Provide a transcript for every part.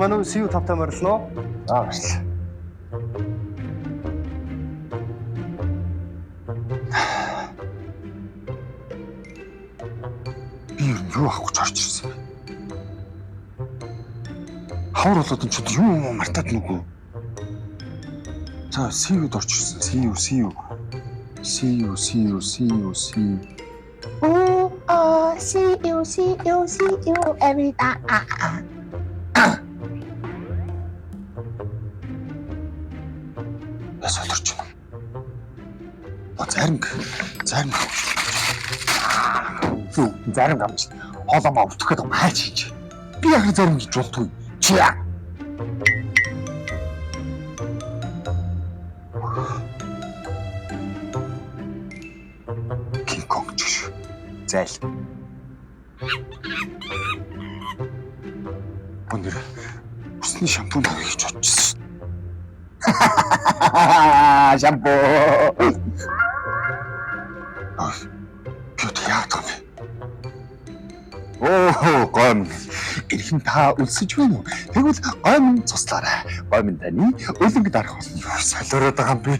Манай сүү тавтай морилно. За баярлалаа. Би юу авах гэж орж ирсэн бэ? Хавар болоод энэ ч юу мартаад нүгөө. За сүүд орж ирсэн. Сүү. Oh, see you every day. Яс олорч байна. Зарим. Юу, зарим амч. Хоолоо өвдөх гэдэг юм хайч хийж. Би яг зарим гэж болтгүй. Чи яа? Кинг-конг ч. Зайл. Өндөр усны шампунь авах гэж бодчихсон. Шампунь. Юу яах вэ? Гом. Ирхэн та үлсэж байна уу? Тэгвэл гом цуслаарай. Гом таны өлөнгө дарах болно. Солиороод байгаа юм би.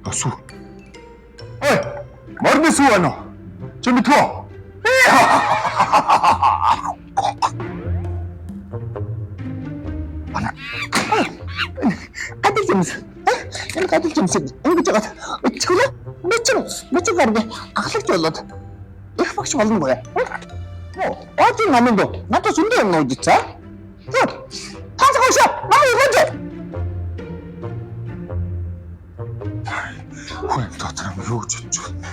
Асуу. Ой! Морны сүү байна уу? Чи мэдвэ? Ана. Гадил юмс. Энэ гадил юмс. Ингэж байгаа. Өчгөлөө. Мэч гарна. Ахлагч болоод. Их багш болно уу? Оо, намын доо. Надад зөндөө юм нууж цаа. Тасгоош. Наа юу гэж? Хүн дотор юм юу гэж бодож байна?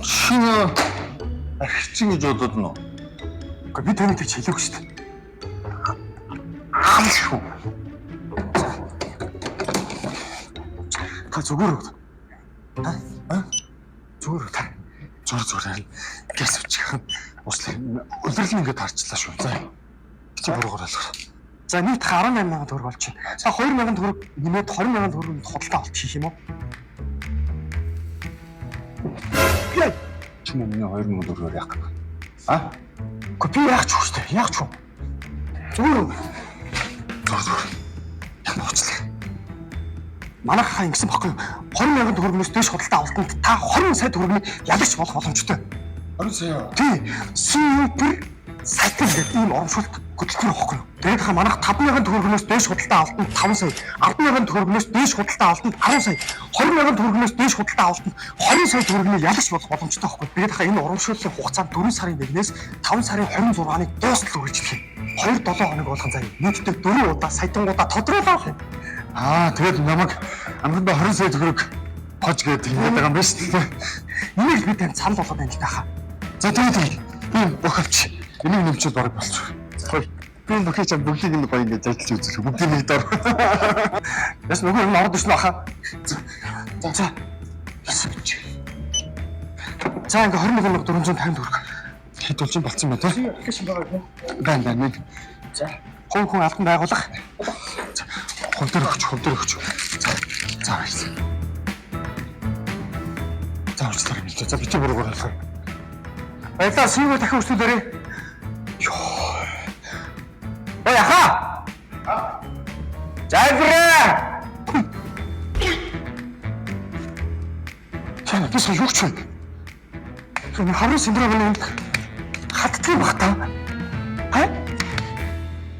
Шинэ архичин гэж бодод нь. Гэхдээ би таныг тэгж хэлээгүй шүү дээ. Аашгүй. Та зүгээр үү? Зүгээр үү та? Зүгээр. Гэс үчих. Услаа өдөрлөн ингээд харчлаа шүү. За. Чи буруугаар ойлгоо. За нийт 18,000 төгрөг болж байна. За 2,000 төгрөг нэмээд 20,000 төгрөг худалдаа авалт хийх юм уу? Чи миний 2,000 төгрөгөөр яах вэ? Гэхдээ би яах ч үстэй. Яах ч вэ? Зүгээр. Ямар уцлаа. Манайх хаа ингэсэн баггүй 20,000 төгрөгнөөс дээш худалдаа авалтанд та 20 сая төгрөгийг ялгч болох боломжтой. 20 сая. Тий. Супер сайтын гэдэг ийм урамшуулт хөтөлбөр баггүй. Тэгээд хаа манайх 5,000 төгрөгнөөс дээш худалдаа авалтанд 5 сая, 10,000 төгрөгнөөс дээш худалдаа авалтанд 10 сая, 20,000 төгрөгнөөс дээш худалдаа авалтанд 20 сая төгрөгийг ялгч болох боломжтой баггүй. Тэгээд хаа энэ урамшууллын хугацаанд 4 сарын 1-ээс 5 сарын 26-ныг дуустал үргэлжлэх юм. 2-7 хоног болгон заяа. Нийтдээ 4 удаа саятангуудаа тодруулах юм. Тэгээд намайг амгандаа 20 сая төгрөг хож гэдэг юм байгаа юм байна шүү дээ. Энийг би тань санал болгоод байна л таахаа. За тэгээд би боховч. Энийг нэмчихэд бараг болчих. Хөөе. Би бүхий чам бүгдийг нь гоё ингэж ажиллаж үзэх. Бүгдийг нэг дор. Яс нөгөө юм ороод ирсэн баха. За. За ингээ 21,450 төгрөг. Хэд болж болцсон бэ те? Ихсэн байгаа юм. Байна нэг. За. Хүн алдан байгуулах. Хөвдөр өгч. За баярлалаа. За уучлаарай минь. За бити буруугаар хэлэх. Баялаа сүүгээ дахин үргэлжлүүлээрэй. Йоо. Ой яха. Зайвраа. Чана бис юу ч вэ? Хаврын синдром нь хатдаг баг та.